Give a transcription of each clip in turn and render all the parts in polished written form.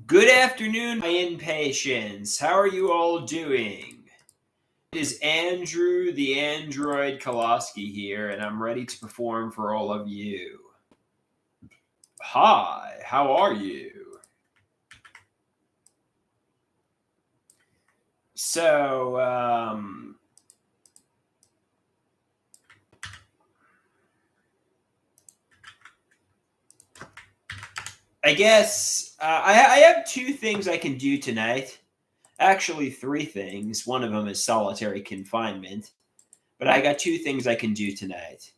Good afternoon, my impatiens. How are you all doing? It is Andrew the Android Koloski here, and I'm ready to perform for all of you. Hi, how are you? So, I guess I have two things I can do tonight. Actually, three things. One of them is solitary confinement, but I got two things I can do tonight.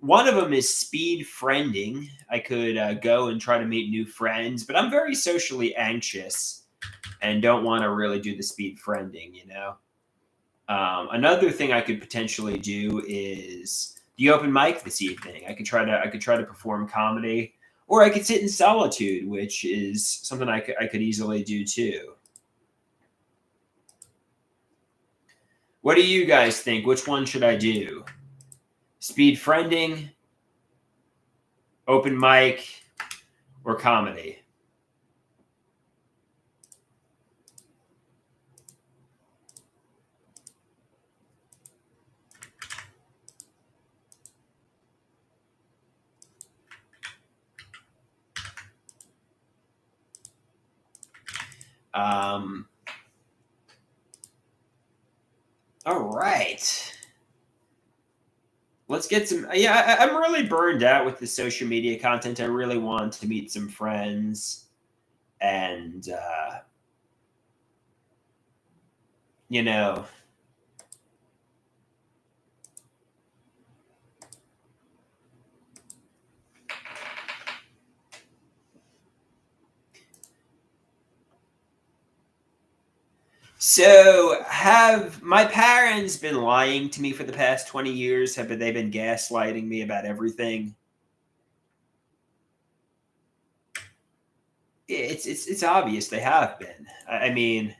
One of them is speed friending. I could go and try to meet new friends, but I'm very socially anxious and don't want to really do the speed friending, you know? Another thing I could potentially do is the open mic this evening. I could try to perform comedy, or I could sit in solitude, which is something I could easily do too. What do you guys think? Which one should I do? Speed friending, open mic, or comedy? Um, all right. Let's get some. Yeah, I'm really burned out with the social media content. I really want to meet some friends and, you know. So, have my parents been lying to me for the past 20 years? Have they been gaslighting me about everything? It's obvious they have been. I mean,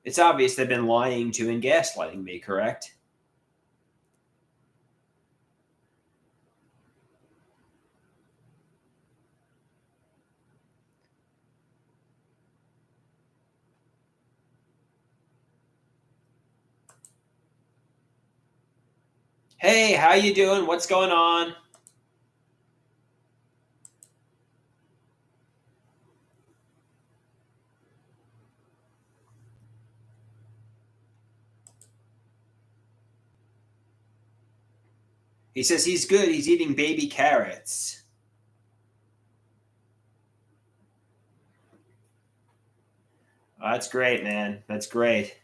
it's obvious they've been lying to and gaslighting me, correct? Hey, how you doing? What's going on? He says he's good. He's eating baby carrots. Oh, that's great, man. That's great.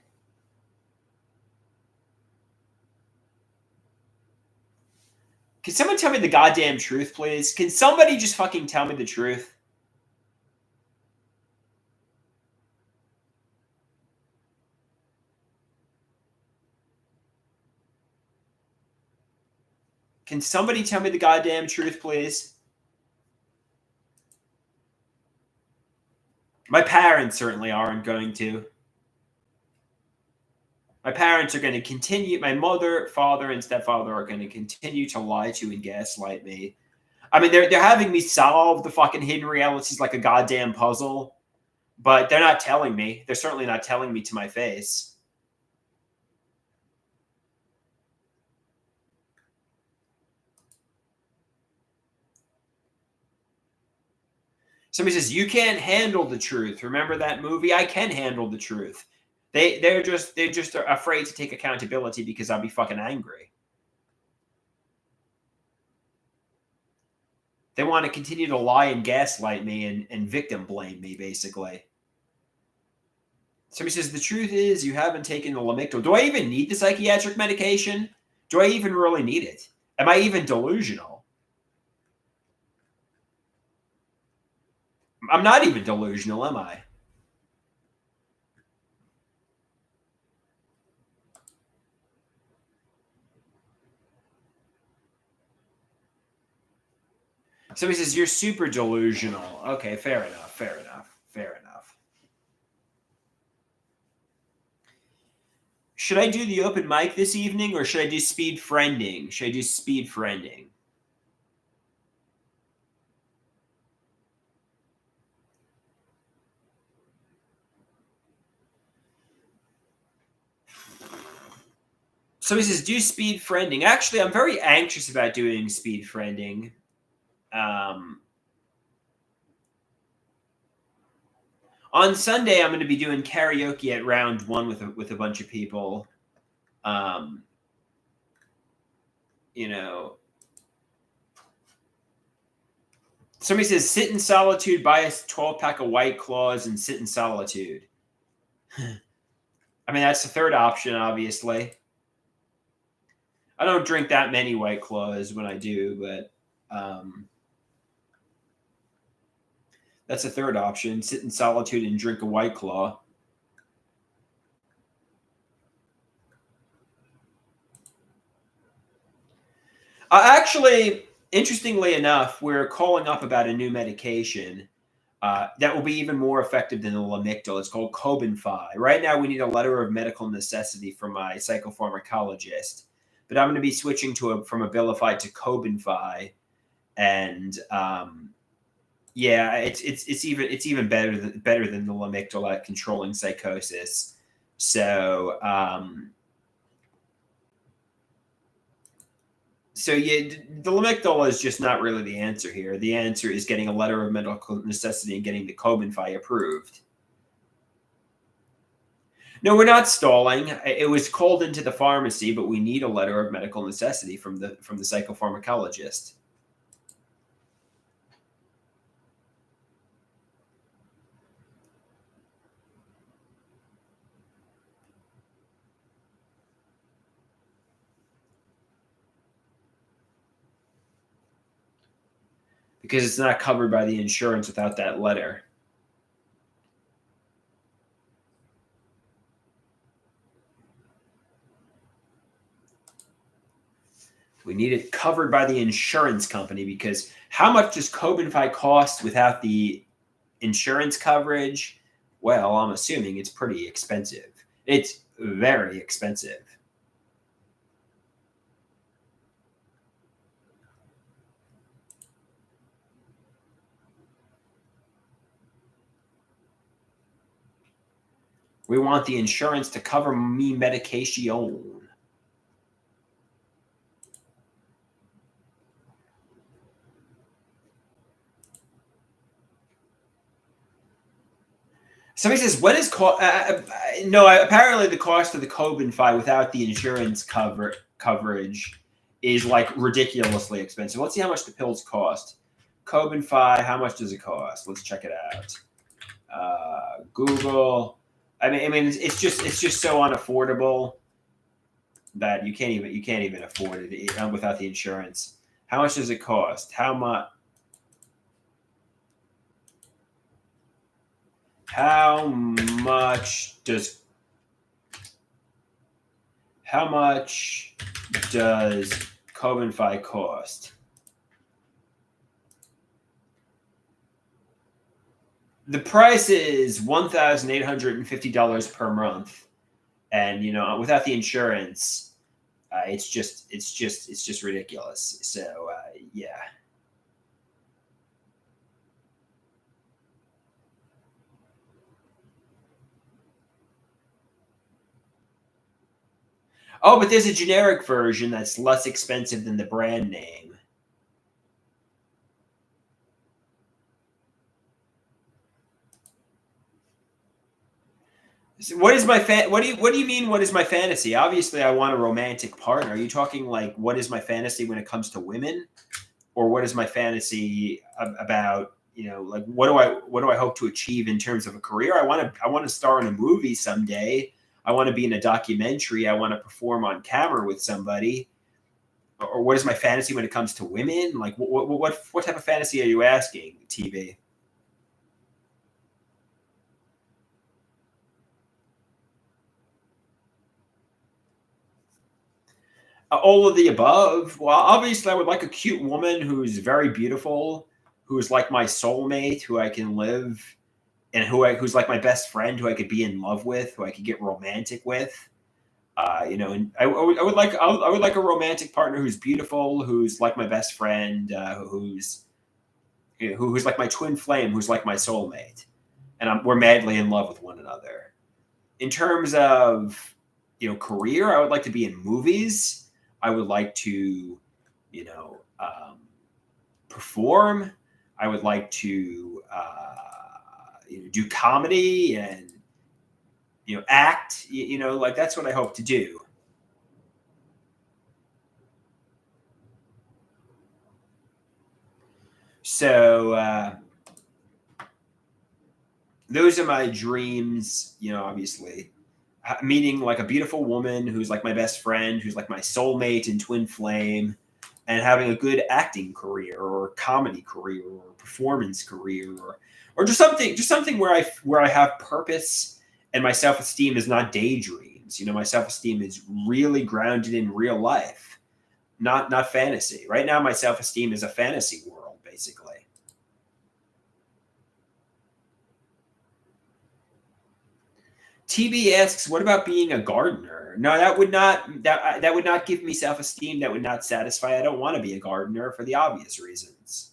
Can someone tell me the goddamn truth, please? Can somebody just fucking tell me the truth? Can somebody tell me the goddamn truth, please? My parents certainly aren't going to. My parents are going to continue. My mother, father, and stepfather are going to continue to lie to and gaslight me. I mean, they're having me solve the fucking hidden realities like a goddamn puzzle, but they're not telling me. They're certainly not telling me to my face. Somebody says you can't handle the truth. Remember that movie? I can handle the truth. They're just afraid to take accountability because I'll be fucking angry. They want to continue to lie and gaslight me and victim blame me, basically. Somebody says the truth is you haven't taken the Lamictal. Do I even need the psychiatric medication? Do I even really need it? Am I even delusional? I'm not even delusional, am I? Somebody says you're super delusional. Okay, fair enough. Fair enough. Fair enough. Should I do the open mic this evening or should I do speed friending? Should I do speed friending? So he says, do speed friending. Actually, I'm very anxious about doing speed friending. Um, on Sunday, I'm going to be doing karaoke at round one with a bunch of people. Um, you know, somebody says, sit in solitude, buy a 12-pack of White Claws, and sit in solitude. I mean, that's the third option, obviously. I don't drink that many White Claws when I do, but that's a third option. Sit in solitude and drink a White Claw. Actually, interestingly enough, we're calling up about a new medication that will be even more effective than the Lamictal. It's called Cobenfy. Right now, we need a letter of medical necessity from my psychopharmacologist, but I'm going to be switching from Abilify to Cobenfy, and yeah, it's even better than the Lamictal at controlling psychosis. So so yeah, the Lamictal is just not really the answer here. The answer is getting a letter of medical necessity and getting the Cobenfy approved. No, we're not stalling. It was called into the pharmacy, but we need a letter of medical necessity from the psychopharmacologist. Because it's not covered by the insurance without that letter. We need it covered by the insurance company because how much does Cobenfy cost without the insurance coverage? Well, I'm assuming it's pretty expensive. It's very expensive. We want the insurance to cover me medication. Somebody says, "What is no?" Apparently, the cost of the Cobenfy without the insurance coverage is like ridiculously expensive. Let's see how much the pills cost. Cobenfy, how much does it cost? Let's check it out. Google. I mean, it's just so unaffordable that you can't even afford it without the insurance. How much does it cost? How much? How much does Cobenfy cost? The price is $1,850 per month, and without the insurance, it's just ridiculous. So yeah. Oh, but there's a generic version that's less expensive than the brand name. So what is my What do you mean? What is my fantasy? Obviously, I want a romantic partner. Are you talking like what is my fantasy when it comes to women, or what is my fantasy about? Like what do I hope to achieve in terms of a career? I want to star in a movie someday. I want to be in a documentary. I want to perform on camera with somebody. Or what is my fantasy when it comes to women? Like what type of fantasy are you asking, TV? All of the above. Well, obviously, I would like a cute woman who's very beautiful, who's like my soulmate, who I can live, and who's like my best friend, who I could be in love with, who I could get romantic with. And I would like a romantic partner who's beautiful, who's like my best friend, who's like my twin flame, who's like my soulmate, and we're madly in love with one another. In terms of career, I would like to be in movies. I would like to perform. I would like to do comedy and act. Like that's what I hope to do. So those are my dreams. Obviously, meeting like a beautiful woman who's like my best friend, who's like my soulmate and twin flame, and having a good acting career or comedy career or performance career or just something where I have purpose and my self-esteem is not daydreams. My self-esteem is really grounded in real life, not fantasy. Right now my self-esteem is a fantasy world basically. TB asks, "What about being a gardener?" No, that would not give me self-esteem. That would not satisfy. I don't want to be a gardener for the obvious reasons.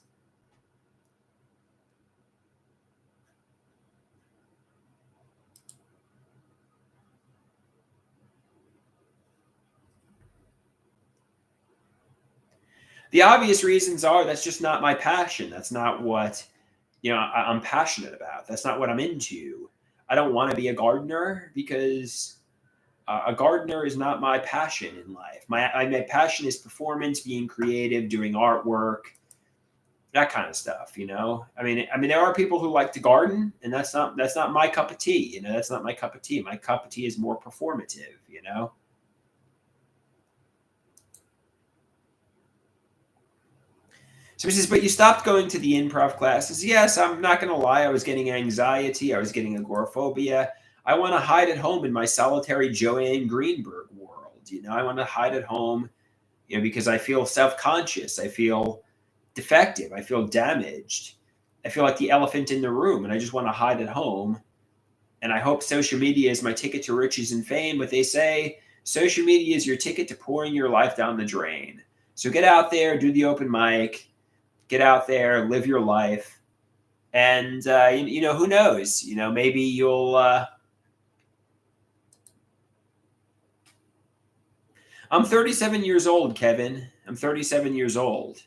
The obvious reasons are that's just not my passion. That's not what I'm passionate about. That's not what I'm into. I don't want to be a gardener because a gardener is not my passion in life. My passion is performance, being creative, doing artwork, that kind of stuff. I mean, there are people who like to garden, and that's not my cup of tea. That's not my cup of tea. My cup of tea is more performative. So he says, "But you stopped going to the improv classes." Yes, I'm not going to lie. I was getting anxiety. I was getting agoraphobia. I want to hide at home in my solitary Joanne Greenberg world. I want to hide at home, because I feel self conscious. I feel defective. I feel damaged. I feel like the elephant in the room, and I just want to hide at home. And I hope social media is my ticket to riches and fame. But they say social media is your ticket to pouring your life down the drain. So get out there, do the open mic, get out there, live your life, and who knows? Maybe you'll. I'm 37 years old, Kevin. I'm 37 years old.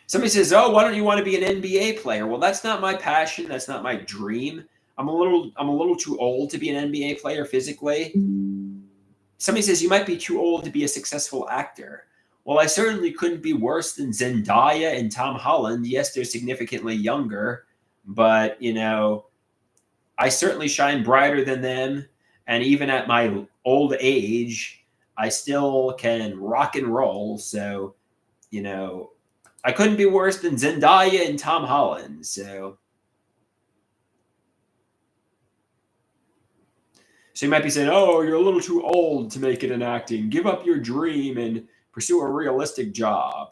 Somebody says, "Oh, why don't you want to be an NBA player?" Well, that's not my passion. That's not my dream. I'm a little too old to be an NBA player physically. Somebody says you might be too old to be a successful actor. Well, I certainly couldn't be worse than Zendaya and Tom Holland. Yes, they're significantly younger, but I certainly shine brighter than them. And even at my old age, I still can rock and roll. So, you know, I couldn't be worse than Zendaya and Tom Holland. So you might be saying, "Oh, you're a little too old to make it in acting. Give up your dream and pursue a realistic job."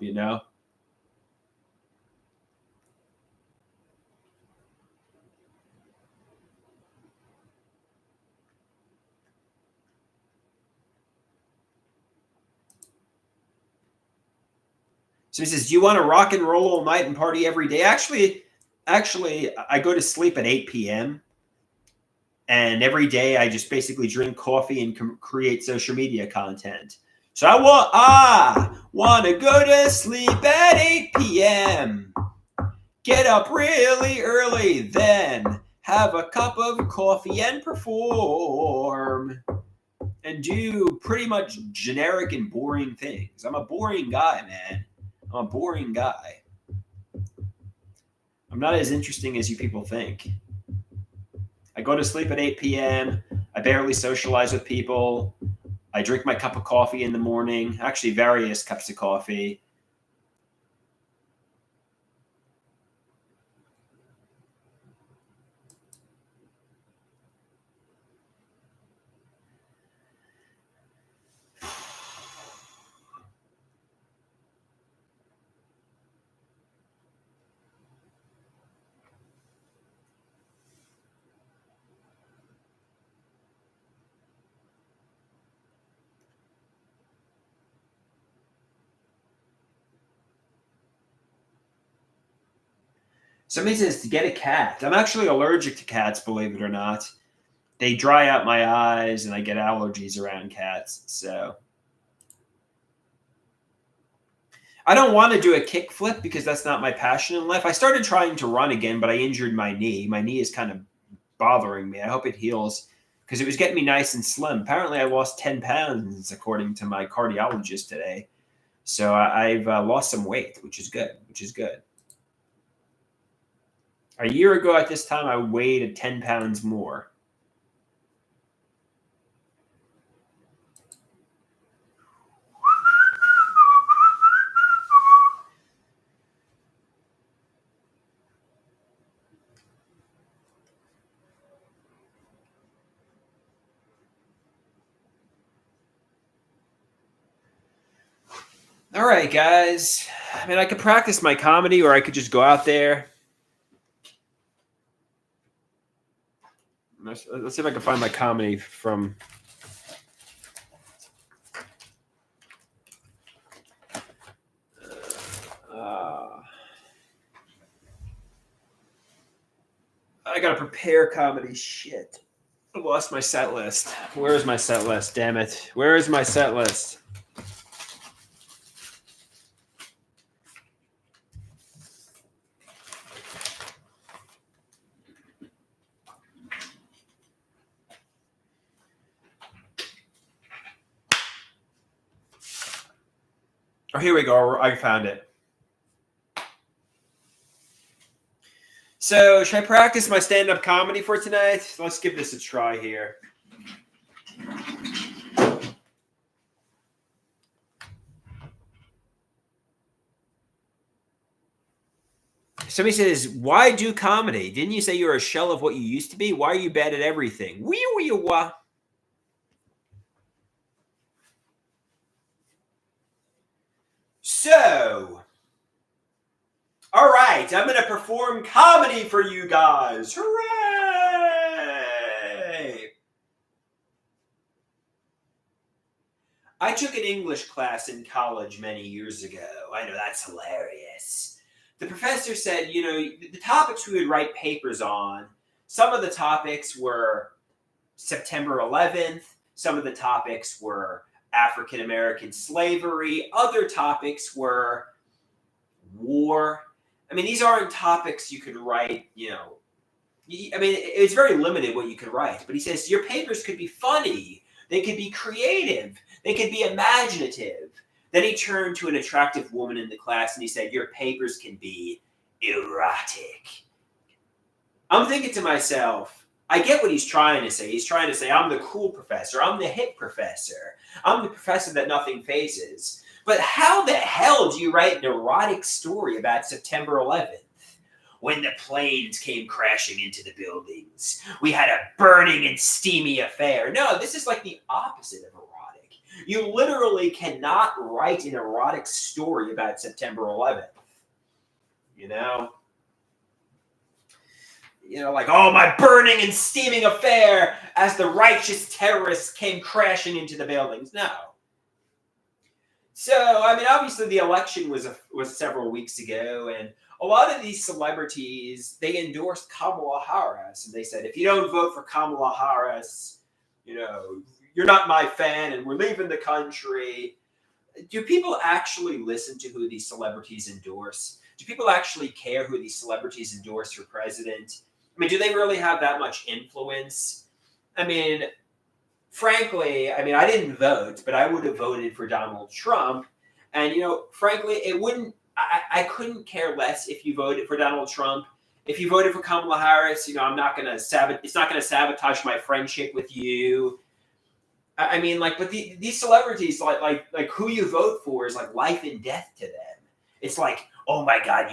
So he says, "Do you want to rock and roll all night and party every day?" Actually, I go to sleep at 8 p.m. and every day I just basically drink coffee and create social media content. So I want to go to sleep at 8 p.m. Get up really early, then have a cup of coffee and perform and do pretty much generic and boring things. I'm a boring guy, man. I'm a boring guy. I'm not as interesting as you people think. I go to sleep at 8 p.m. I barely socialize with people. I drink my cup of coffee in the morning, actually, various cups of coffee. Somebody says to get a cat. I'm actually allergic to cats, believe it or not. They dry out my eyes and I get allergies around cats. So I don't want to do a kickflip because that's not my passion in life. I started trying to run again, but I injured my knee. My knee is kind of bothering me. I hope it heals because it was getting me nice and slim. Apparently, I lost 10 pounds according to my cardiologist today. So I've lost some weight, which is good. Which is good. A year ago at this time, I weighed 10 pounds more. All right, guys. I mean, I could practice my comedy or I could just go out there. Let's see if I can find my comedy from. I gotta prepare comedy. Shit. I lost my set list. Where is my set list? Damn it. Where is my set list? Oh, here we go. I found it. So, should I practice my stand-up comedy for tonight? Let's give this a try here. Somebody says, why do comedy? Didn't you say you're a shell of what you used to be? Why are you bad at everything? Wee-wee-wah. So, all right, I'm going to perform comedy for you guys. Hooray! I took an English class in college many years ago. I know, that's hilarious. The professor said, you know, the topics we would write papers on, some of the topics were September 11th, some of the topics were African American slavery, other topics were war. I mean, these aren't topics you could write, you know. I mean, it's very limited what you could write. But he says your papers could be funny. They could be creative. They could be imaginative. Then he turned to an attractive woman in the class and he said, your papers can be erotic. I'm thinking to myself, I get what he's trying to say. He's trying to say, I'm the cool professor. I'm the hip professor. I'm the professor that nothing phases. But how the hell do you write an erotic story about September 11th? When the planes came crashing into the buildings, we had a burning and steamy affair. No, this is like the opposite of erotic. You literally cannot write an erotic story about September 11th. You know? You know, like, oh, my burning and steaming affair as the righteous terrorists came crashing into the buildings. No. So, I mean, obviously the election was several weeks ago, and a lot of these celebrities, they endorsed Kamala Harris, and they said, if you don't vote for Kamala Harris, you know, you're not my fan, and we're leaving the country. Do people actually listen to who these celebrities endorse? Do people actually care who these celebrities endorse for president? I mean, do they really have that much influence? I mean, frankly, I mean, I didn't vote, but I would have voted for Donald Trump. And, you know, frankly, it wouldn't, I couldn't care less if you voted for Donald Trump. If you voted for Kamala Harris, you know, I'm not going to it's not going to sabotage my friendship with you. I mean, like, but these celebrities, like who you vote for is like life and death to them. It's like, oh my God,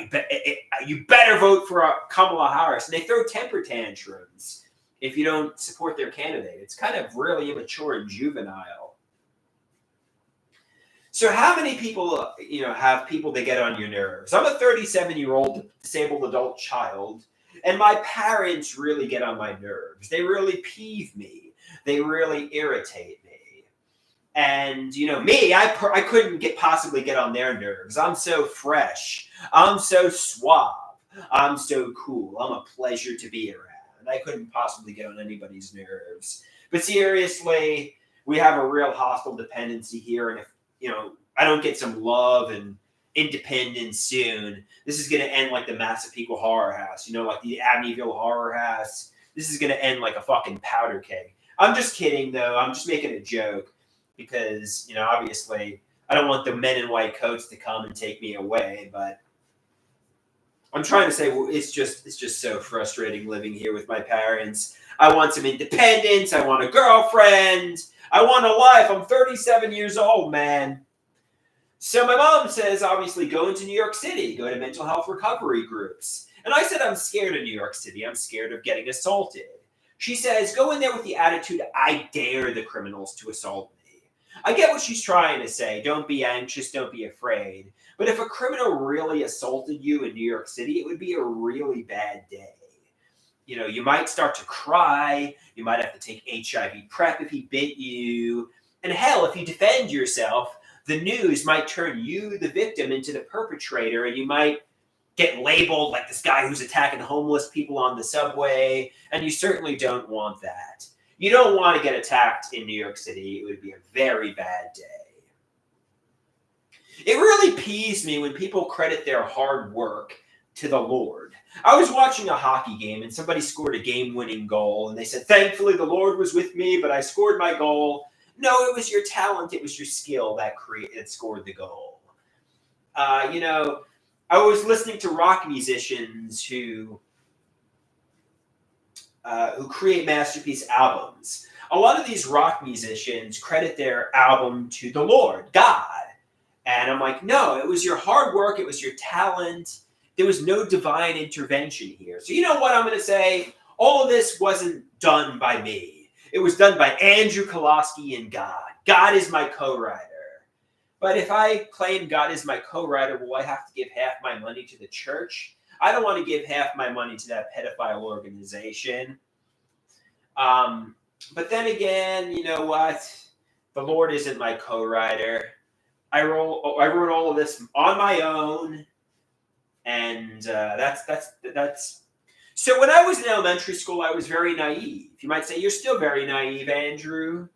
you better vote for Kamala Harris. And they throw temper tantrums if you don't support their candidate. It's kind of really immature and juvenile. So how many people, you know, have people that get on your nerves? I'm a 37-year-old disabled adult child, and my parents really get on my nerves. They really peeve me. They really irritate me. And, you know, me, I couldn't possibly get on their nerves. I'm so fresh. I'm so suave. I'm so cool. I'm a pleasure to be around. I couldn't possibly get on anybody's nerves. But seriously, we have a real hostile dependency here. And if, I don't get some love and independence soon, this is going to end like the Massapequa Horror House, like the Amityville Horror House. This is going to end like a fucking powder keg. I'm just kidding, though. I'm just making a joke because, obviously, I don't want the men in white coats to come and take me away, but I'm trying to say, well, it's just so frustrating living here with my parents. I want some independence. I want a girlfriend. I want a life. I'm 37 years old, man. So my mom says, obviously, go into New York City, go to mental health recovery groups. And I said, I'm scared of New York City. I'm scared of getting assaulted. She says, go in there with the attitude, I dare the criminals to assault me. I get what she's trying to say. Don't be anxious. Don't be afraid. But if a criminal really assaulted you in New York City, it would be a really bad day. You might start to cry. You might have to take HIV PrEP if he bit you. And hell, if you defend yourself, the news might turn you, the victim, into the perpetrator, and you might get labeled like this guy who's attacking homeless people on the subway, and you certainly don't want that. You don't want to get attacked in New York City. It would be a very bad day. It really peeves me when people credit their hard work to the Lord. I was watching a hockey game and somebody scored a game-winning goal, and they said, thankfully the Lord was with me, but I scored my goal. No, it was your talent, it was your skill that scored the goal. I was listening to rock musicians who create masterpiece albums. A lot of these rock musicians credit their album to the Lord, God. And I'm like, no, it was your hard work. It was your talent. There was no divine intervention here. So you know what I'm going to say? All of this wasn't done by me. It was done by Andrew Koloski and God. God is my co-writer. But if I claim God is my co-writer, will I have to give half my money to the church? I don't want to give half my money to that pedophile organization. But then again, you know what? The Lord isn't my co-writer. I wrote all of this on my own, and that's. So when I was in elementary school, I was very naive. You might say, you're still very naive, Andrew.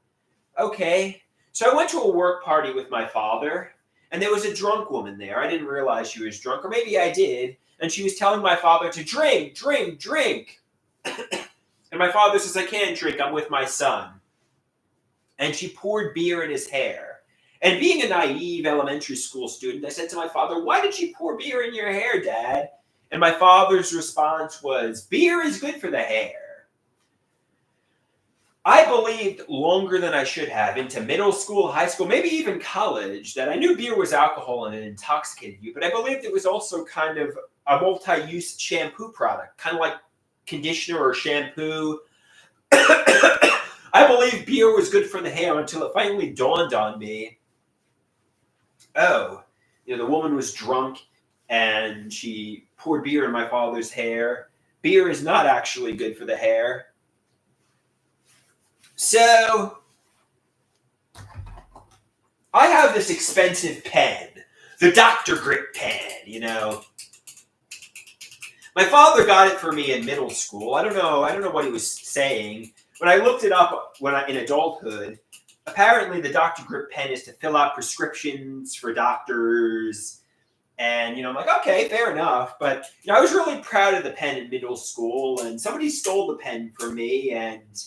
Okay. So I went to a work party with my father, and there was a drunk woman there. I didn't realize she was drunk, or maybe I did, and she was telling my father to drink, drink, drink. And my father says, I can't drink, I'm with my son. And she poured beer in his hair. And being a naive elementary school student, I said to my father, why did she pour beer in your hair, Dad? And my father's response was, beer is good for the hair. I believed longer than I should have into middle school, high school, maybe even college, that I knew beer was alcohol and it intoxicated you, but I believed it was also kind of a multi-use shampoo product, kind of like conditioner or shampoo. I believed beer was good for the hair until it finally dawned on me. Oh, the woman was drunk and she poured beer in my father's hair. Beer is not actually good for the hair. So, I have this expensive pen, the Dr. Grip pen, My father got it for me in middle school. I don't know what he was saying. When I looked it up in adulthood, apparently the Dr. Grip pen is to fill out prescriptions for doctors. And, I'm like, okay, fair enough. But, I was really proud of the pen in middle school, and somebody stole the pen from me, and,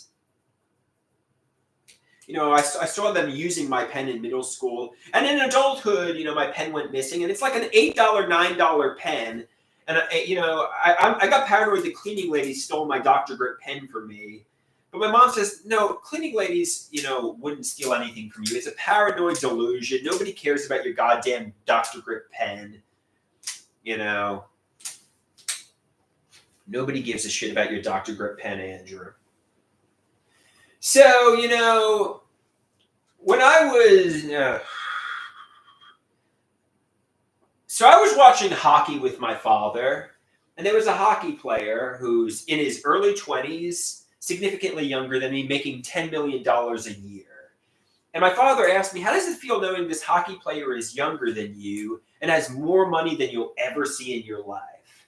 I saw them using my pen in middle school. And in adulthood, my pen went missing, and it's like an $8, $9 pen. And, I got paranoid the cleaning lady stole my Dr. Grip pen from me. But my mom says, no, cleaning ladies, wouldn't steal anything from you. It's a paranoid delusion. Nobody cares about your goddamn Dr. Grip pen. Nobody gives a shit about your Dr. Grip pen, Andrew. So, when I was... So I was watching hockey with my father, and there was a hockey player who's in his early 20s, significantly younger than me, making $10 million a year. And my father asked me, how does it feel knowing this hockey player is younger than you and has more money than you'll ever see in your life?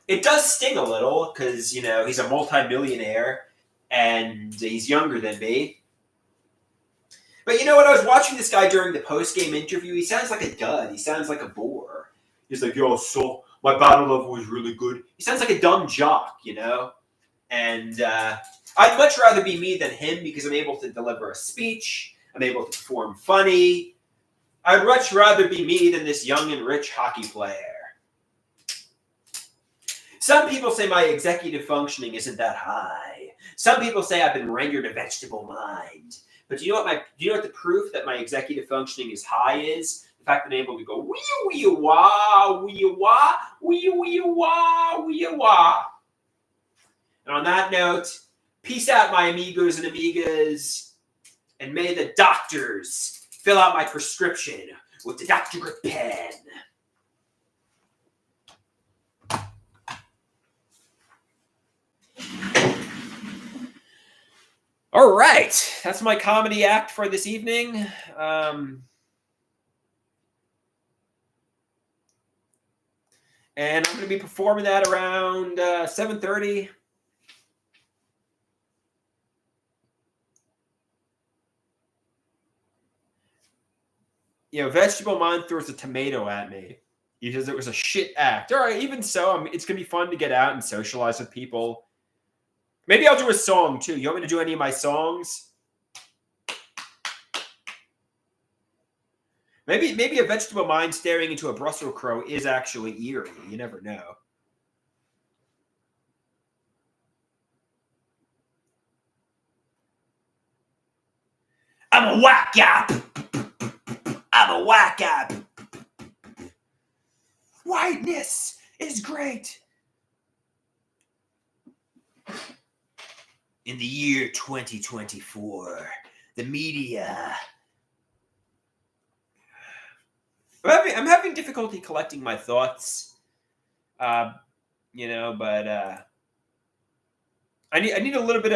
It does sting a little because, he's a multimillionaire and he's younger than me. But you know what? I was watching this guy during the post-game interview. He sounds like a dud. He sounds like a bore. He's like, yo, so my battle level was really good. He sounds like a dumb jock, And I'd much rather be me than him because I'm able to deliver a speech. I'm able to perform funny. I'd much rather be me than this young and rich hockey player. Some people say my executive functioning isn't that high. Some people say I've been rendered a vegetable mind. But do you know what the proof that my executive functioning is high is? The fact that I'm able to go wee wee wah wee wah wee wee wah wee wah. And on that note, peace out, my amigos and amigas, and may the doctors fill out my prescription with the Dr. Grip pen. All right, that's my comedy act for this evening. And I'm going to be performing that around 7:30. Vegetable Mind throws a tomato at me. He says it was a shit act. All right, even so, it's going to be fun to get out and socialize with people. Maybe I'll do a song, too. You want me to do any of my songs? Maybe a vegetable mind staring into a Brussels crow is actually eerie. You never know. I'm a whack app. I'm a whack app. Whiteness is great. In the year 2024, the media. I'm having difficulty collecting my thoughts. But I need a little bit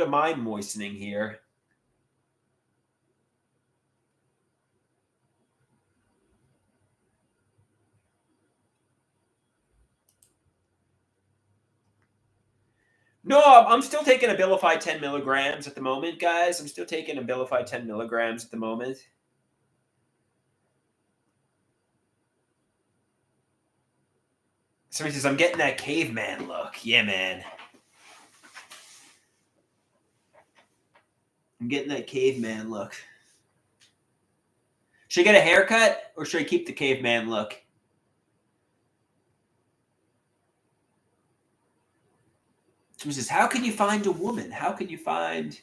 of mind moistening here. No, I'm still taking Abilify 10 milligrams at the moment, guys. I'm still taking Abilify 10 milligrams at the moment. Somebody says, I'm getting that caveman look. Yeah, man. I'm getting that caveman look. Should I get a haircut or should I keep the caveman look? Somebody says, how can you find a woman? How can you find...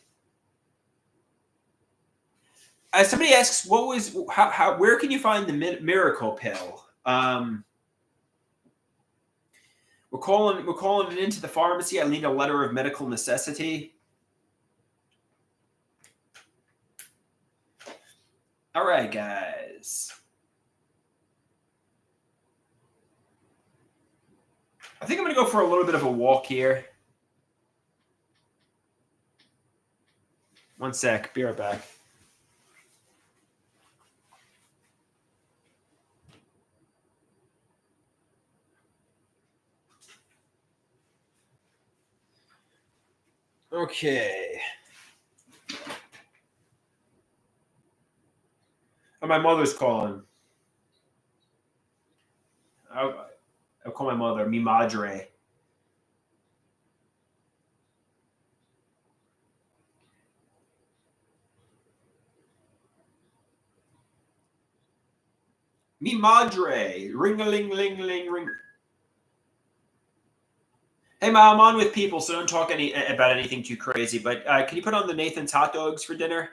somebody asks, where can you find the miracle pill? We're calling it into the pharmacy. I need a letter of medical necessity. All right, guys. I think I'm going to go for a little bit of a walk here. One sec. Be right back. Okay. Oh, my mother's calling. I'll call my mother, mi madre. Mi madre. Ring-a-ling-ling-ling, ring. Hey, Ma, I'm on with people, so don't talk about anything too crazy. But can you put on the Nathan's hot dogs for dinner?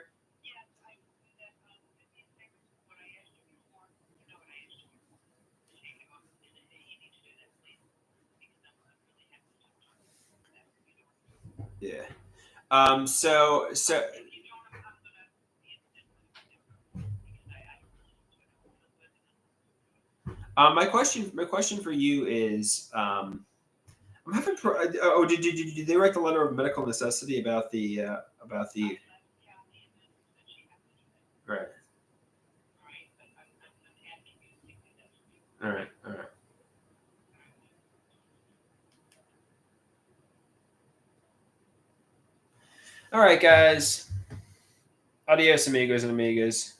Yeah. So. My question for you is, I'm having. Did they write the letter of medical necessity about the? Right. All right. All right, guys. Adios, amigos and amigas.